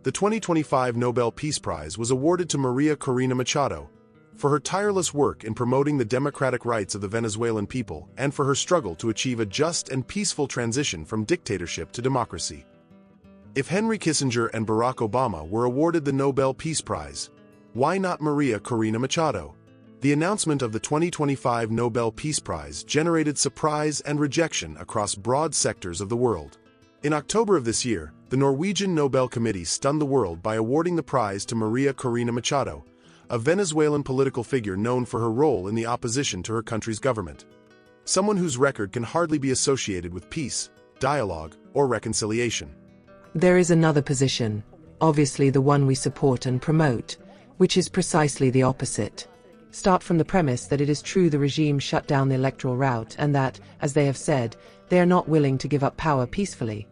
The 2025 Nobel Peace Prize was awarded to María Corina Machado for her tireless work in promoting the democratic rights of the Venezuelan people and for her struggle to achieve a just and peaceful transition from dictatorship to democracy. If Henry Kissinger and Barack Obama were awarded the Nobel Peace Prize, why not María Corina Machado? The announcement of the 2025 Nobel Peace Prize generated surprise and rejection across broad sectors of the world. In October of this year, the Norwegian Nobel Committee stunned the world by awarding the prize to María Corina Machado, a Venezuelan political figure known for her role in the opposition to her country's government. Someone whose record can hardly be associated with peace, dialogue, or reconciliation. There is another position, obviously the one we support and promote, which is precisely the opposite. Start from the premise that it is true the regime shut down the electoral route and that, as they have said, they are not willing to give up power peacefully.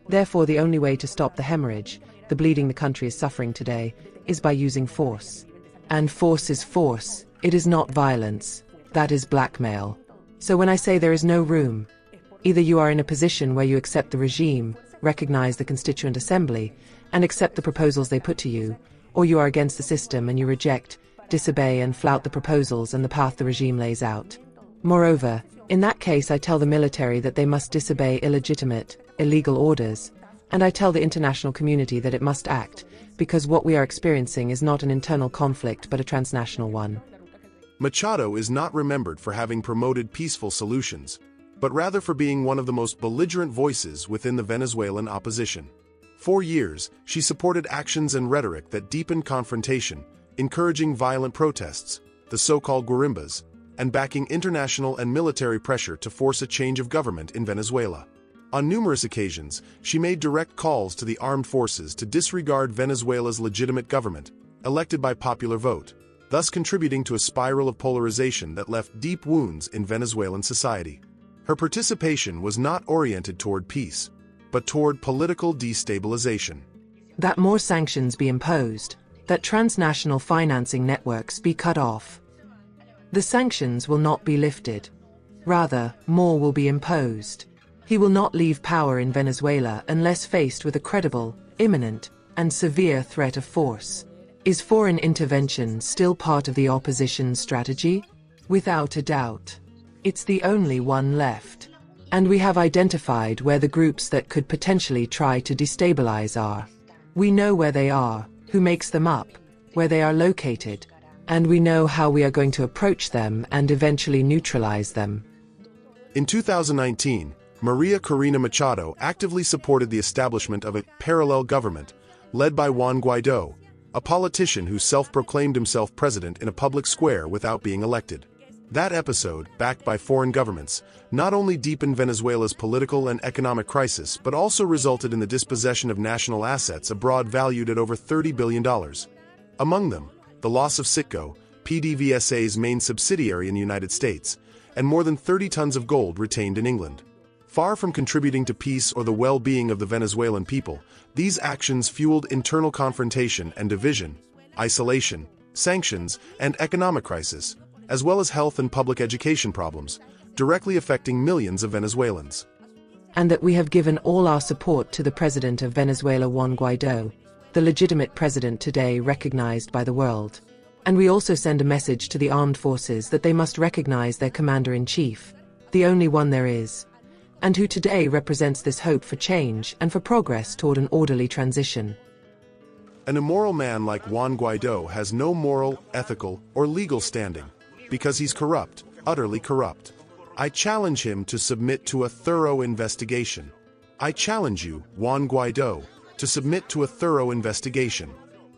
Therefore, the only way to stop the hemorrhage, the bleeding the country is suffering today, is by using force. And force is force, it is not violence, that is blackmail. So when I say there is no room, either you are in a position where you accept the regime, recognize the Constituent Assembly, and accept the proposals they put to you, or you are against the system and you reject, disobey and flout the proposals and the path the regime lays out. Moreover, in that case I tell the military that they must disobey illegitimate, illegal orders, and I tell the international community that it must act, because what we are experiencing is not an internal conflict but a transnational one. Machado is not remembered for having promoted peaceful solutions, but rather for being one of the most belligerent voices within the Venezuelan opposition. For years, she supported actions and rhetoric that deepened confrontation, encouraging violent protests, the so-called guarimbas, and backing international and military pressure to force a change of government in Venezuela. On numerous occasions, she made direct calls to the armed forces to disregard Venezuela's legitimate government, elected by popular vote, thus contributing to a spiral of polarization that left deep wounds in Venezuelan society. Her participation was not oriented toward peace, but toward political destabilization. That more sanctions be imposed, that transnational financing networks be cut off. The sanctions will not be lifted. Rather, more will be imposed. He will not leave power in Venezuela unless faced with a credible, imminent, and severe threat of force. Is foreign intervention still part of the opposition's strategy? Without a doubt. It's the only one left. And we have identified where the groups that could potentially try to destabilize are. We know where they are, who makes them up, where they are located, and we know how we are going to approach them and eventually neutralize them. In 2019, María Corina Machado actively supported the establishment of a parallel government, led by Juan Guaidó, a politician who self-proclaimed himself president in a public square without being elected. That episode, backed by foreign governments, not only deepened Venezuela's political and economic crisis but also resulted in the dispossession of national assets abroad valued at over $30 billion. Among them, the loss of Citgo, PDVSA's main subsidiary in the United States, and more than 30 tons of gold retained in England. Far from contributing to peace or the well-being of the Venezuelan people, these actions fueled internal confrontation and division, isolation, sanctions, and economic crisis, as well as health and public education problems, directly affecting millions of Venezuelans. And that we have given all our support to the president of Venezuela, Juan Guaidó, the legitimate president today recognized by the world. And we also send a message to the armed forces that they must recognize their commander-in-chief, the only one there is, and who today represents this hope for change and for progress toward an orderly transition. An immoral man like Juan Guaidó has no moral, ethical, or legal standing, because he's corrupt, utterly corrupt. I challenge him to submit to a thorough investigation. I challenge you, Juan Guaidó, to submit to a thorough investigation.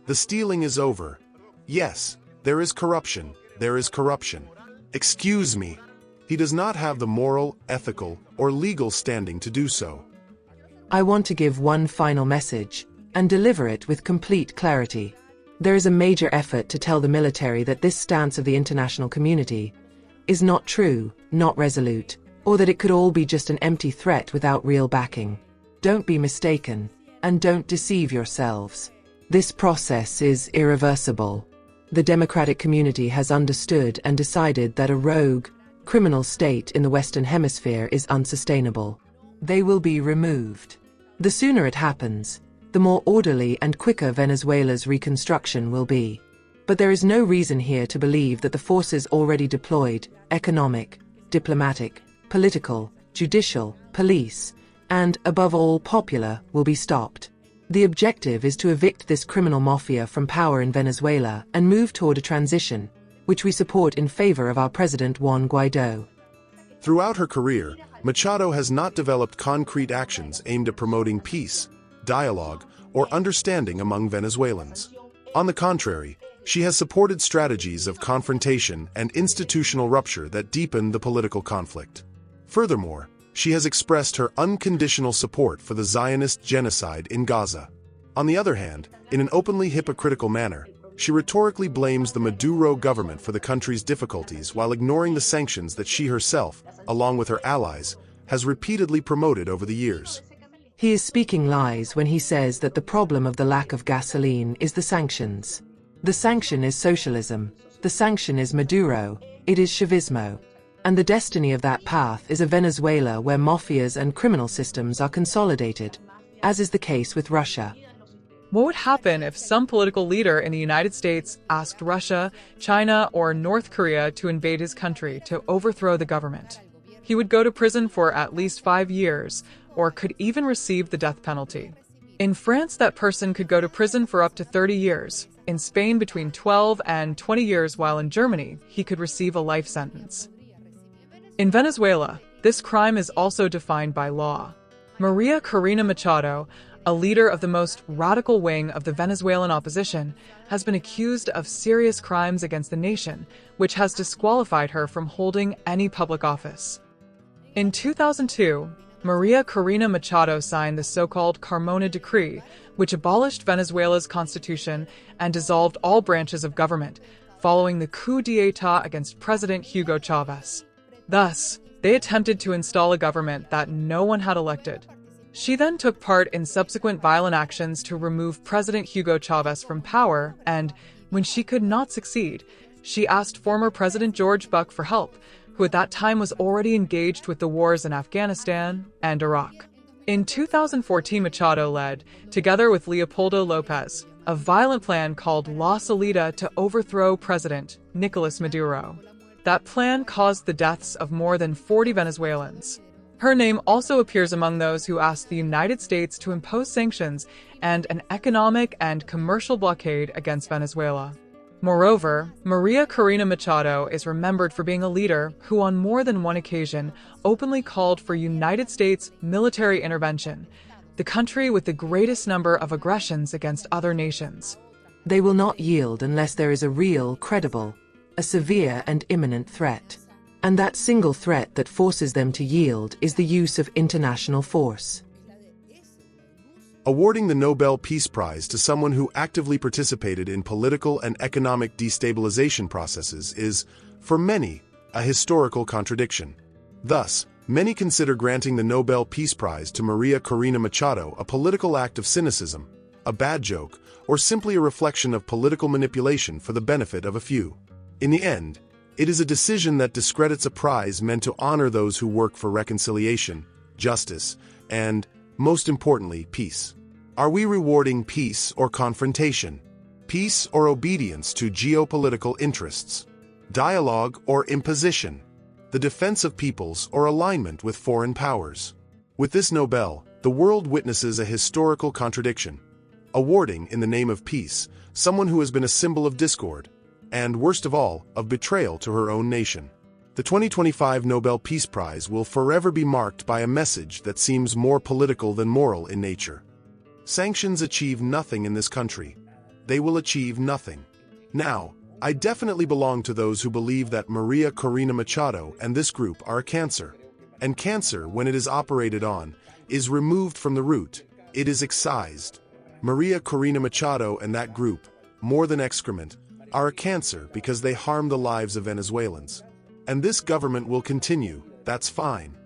The stealing is over. Yes, there is corruption. There is corruption. Excuse me. He does not have the moral, ethical, or legal standing to do so. I want to give one final message, and deliver it with complete clarity. There is a major effort to tell the military that this stance of the international community is not true, not resolute, or that it could all be just an empty threat without real backing. Don't be mistaken, and don't deceive yourselves. This process is irreversible. The democratic community has understood and decided that a rogue, criminal state in the Western Hemisphere is unsustainable. They will be removed. The sooner it happens, the more orderly and quicker Venezuela's reconstruction will be. But there is no reason here to believe that the forces already deployed, economic, diplomatic, political, judicial, police, and, above all, popular, will be stopped. The objective is to evict this criminal mafia from power in Venezuela and move toward a transition, which we support in favor of our President Juan Guaidó. Throughout her career, Machado has not developed concrete actions aimed at promoting peace, dialogue, or understanding among Venezuelans. On the contrary, she has supported strategies of confrontation and institutional rupture that deepen the political conflict. Furthermore, she has expressed her unconditional support for the Zionist genocide in Gaza. On the other hand, in an openly hypocritical manner, she rhetorically blames the Maduro government for the country's difficulties while ignoring the sanctions that she herself, along with her allies, has repeatedly promoted over the years. He is speaking lies when he says that the problem of the lack of gasoline is the sanctions. The sanction is socialism. The sanction is Maduro. It is Chavismo. And the destiny of that path is a Venezuela where mafias and criminal systems are consolidated, as is the case with Russia. What would happen if some political leader in the United States asked Russia, China, or North Korea to invade his country to overthrow the government? He would go to prison for at least 5 years, or could even receive the death penalty. In France, that person could go to prison for up to 30 years. In Spain, between 12 and 20 years, while in Germany, he could receive a life sentence. In Venezuela, this crime is also defined by law. María Corina Machado, a leader of the most radical wing of the Venezuelan opposition, has been accused of serious crimes against the nation, which has disqualified her from holding any public office. In 2002, María Corina Machado signed the so-called Carmona Decree, which abolished Venezuela's constitution and dissolved all branches of government, following the coup d'état against President Hugo Chavez. Thus, they attempted to install a government that no one had elected. She then took part in subsequent violent actions to remove President Hugo Chavez from power, and, when she could not succeed, she asked former President George Bush for help, who at that time was already engaged with the wars in Afghanistan and Iraq. In 2014, Machado led, together with Leopoldo López, a violent plan called La Salida to overthrow President Nicolás Maduro. That plan caused the deaths of more than 40 Venezuelans. Her name also appears among those who asked the United States to impose sanctions and an economic and commercial blockade against Venezuela. Moreover, María Corina Machado is remembered for being a leader who on more than one occasion openly called for United States military intervention, the country with the greatest number of aggressions against other nations. They will not yield unless there is a real, credible, a severe and imminent threat. And that single threat that forces them to yield is the use of international force. Awarding the Nobel Peace Prize to someone who actively participated in political and economic destabilization processes is, for many, a historical contradiction. Thus, many consider granting the Nobel Peace Prize to María Corina Machado a political act of cynicism, a bad joke, or simply a reflection of political manipulation for the benefit of a few. In the end, it is a decision that discredits a prize meant to honor those who work for reconciliation, justice, and, most importantly, peace. Are we rewarding peace or confrontation? Peace or obedience to geopolitical interests? Dialogue or imposition? The defense of peoples or alignment with foreign powers? With this Nobel, the world witnesses a historical contradiction. Awarding, in the name of peace, someone who has been a symbol of discord, and, worst of all, of betrayal to her own nation. The 2025 Nobel Peace Prize will forever be marked by a message that seems more political than moral in nature. Sanctions achieve nothing in this country. They will achieve nothing. Now, I definitely belong to those who believe that María Corina Machado and this group are a cancer. And cancer, when it is operated on, is removed from the root. It is excised. María Corina Machado and that group, more than excrement, are a cancer because they harm the lives of Venezuelans. And this government will continue, that's fine.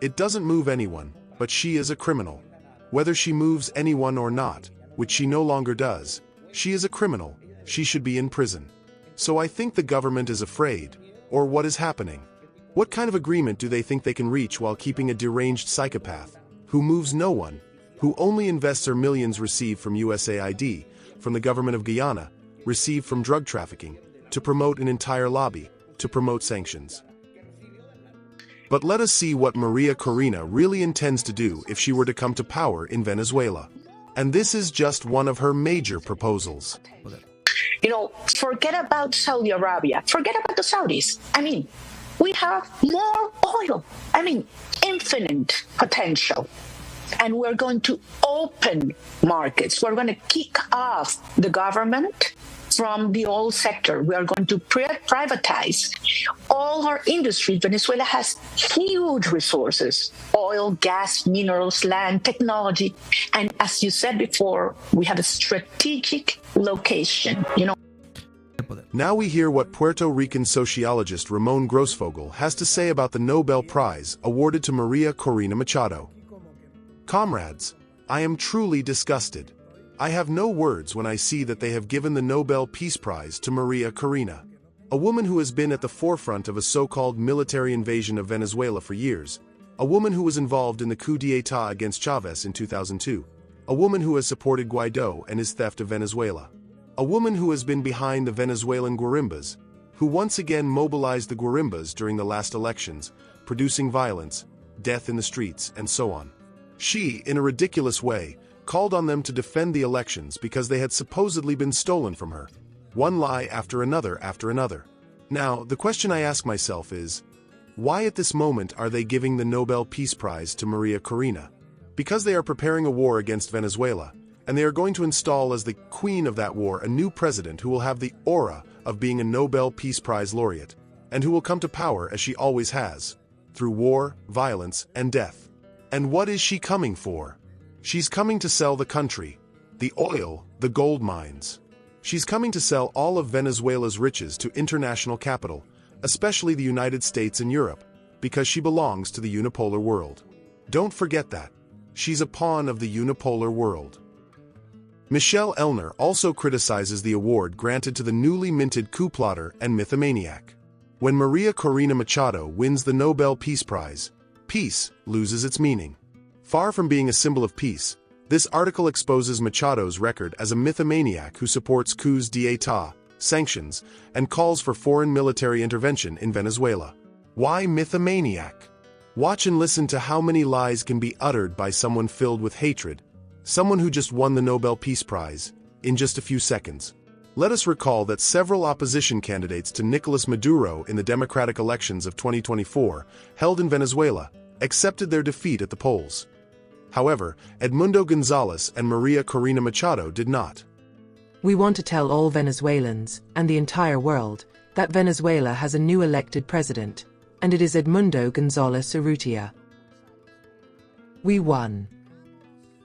It doesn't move anyone, but she is a criminal. Whether she moves anyone or not, which she no longer does, she is a criminal, she should be in prison. So I think the government is afraid, or what is happening? What kind of agreement do they think they can reach while keeping a deranged psychopath, who moves no one, who only invests her millions received from USAID, from the government of Guyana, received from drug trafficking, to promote an entire lobby, to promote sanctions. But let us see what María Corina really intends to do if she were to come to power in Venezuela. And this is just one of her major proposals. Forget about Saudi Arabia. Forget about the Saudis. We have more oil. Infinite potential. And we're going to open markets. We're going to kick off the government from the oil sector. We are going to privatize all our industries. Venezuela has huge resources: oil, gas, minerals, land, technology. And as you said before, we have a strategic location. Now we hear what Puerto Rican sociologist Ramon Grossfogel has to say about the Nobel Prize awarded to María Corina Machado. Comrades, I am truly disgusted. I have no words when I see that they have given the Nobel Peace Prize to María Corina, a woman who has been at the forefront of a so-called military invasion of Venezuela for years, a woman who was involved in the coup d'etat against Chavez in 2002, a woman who has supported Guaidó and his theft of Venezuela, a woman who has been behind the Venezuelan guarimbas, who once again mobilized the guarimbas during the last elections, producing violence, death in the streets, and so on. She, in a ridiculous way, called on them to defend the elections because they had supposedly been stolen from her. One lie after another after another. Now, the question I ask myself is, why at this moment are they giving the Nobel Peace Prize to María Corina? Because they are preparing a war against Venezuela, and they are going to install as the queen of that war a new president who will have the aura of being a Nobel Peace Prize laureate, and who will come to power as she always has, through war, violence, and death. And what is she coming for? She's coming to sell the country, the oil, the gold mines. She's coming to sell all of Venezuela's riches to international capital, especially the United States and Europe, because she belongs to the unipolar world. Don't forget that. She's a pawn of the unipolar world. Michelle Elner also criticizes the award granted to the newly minted coup plotter and mythomaniac. When María Corina Machado wins the Nobel Peace Prize, peace loses its meaning. Far from being a symbol of peace, this article exposes Machado's record as a mythomaniac who supports coups d'etat, sanctions, and calls for foreign military intervention in Venezuela. Why mythomaniac? Watch and listen to how many lies can be uttered by someone filled with hatred, someone who just won the Nobel Peace Prize, in just a few seconds. Let us recall that several opposition candidates to Nicolas Maduro in the democratic elections of 2024, held in Venezuela, accepted their defeat at the polls. However, Edmundo González and María Corina Machado did not. We want to tell all Venezuelans, and the entire world, that Venezuela has a new elected president, and it is Edmundo González Urrutia. We won.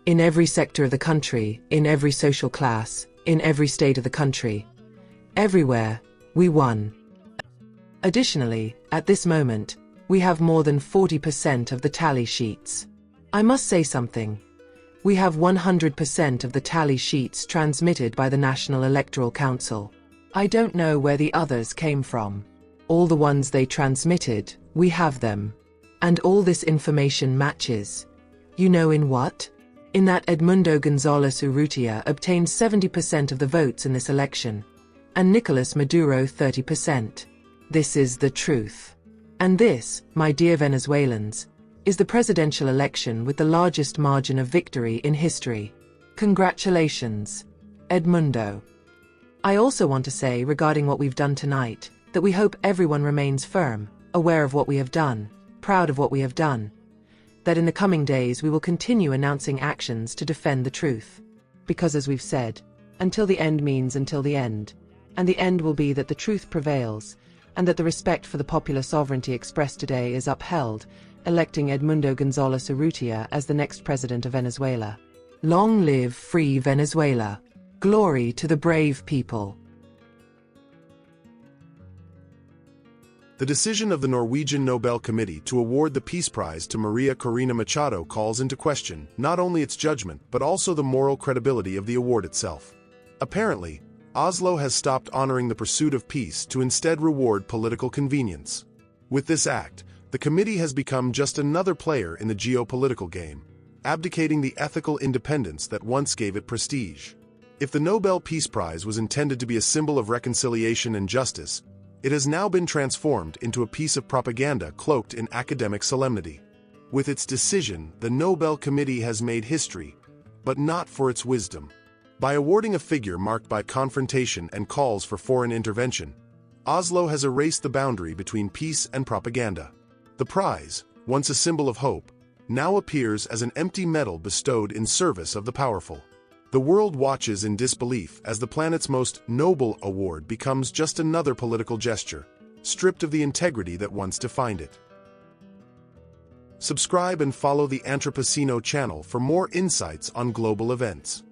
In every sector of the country, in every social class, in every state of the country. Everywhere, we won. Additionally, at this moment, we have more than 40% of the tally sheets. I must say something. We have 100% of the tally sheets transmitted by the National Electoral Council. I don't know where the others came from. All the ones they transmitted, we have them. And all this information matches. You know in what? In that Edmundo González Urrutia obtained 70% of the votes in this election, and Nicolas Maduro 30%. This is the truth. And this, my dear Venezuelans, is the presidential election with the largest margin of victory in history. Congratulations, Edmundo. I also want to say regarding what we've done tonight, that we hope everyone remains firm, aware of what we have done, proud of what we have done. That in the coming days we will continue announcing actions to defend the truth. Because as we've said, until the end means until the end. And the end will be that the truth prevails, and that the respect for the popular sovereignty expressed today is upheld, electing Edmundo González Urrutia as the next president of Venezuela. Long live free Venezuela. Glory to the brave people. The decision of the Norwegian Nobel Committee to award the Peace Prize to María Corina Machado calls into question not only its judgment but also the moral credibility of the award itself. Apparently, Oslo has stopped honoring the pursuit of peace to instead reward political convenience. With this act, the committee has become just another player in the geopolitical game, abdicating the ethical independence that once gave it prestige. If the Nobel Peace Prize was intended to be a symbol of reconciliation and justice, it has now been transformed into a piece of propaganda cloaked in academic solemnity. With its decision, the Nobel Committee has made history, but not for its wisdom. By awarding a figure marked by confrontation and calls for foreign intervention, Oslo has erased the boundary between peace and propaganda. The prize, once a symbol of hope, now appears as an empty medal bestowed in service of the powerful. The world watches in disbelief as the planet's most noble award becomes just another political gesture, stripped of the integrity that once defined it. Subscribe and follow the Antropoceno channel for more insights on global events.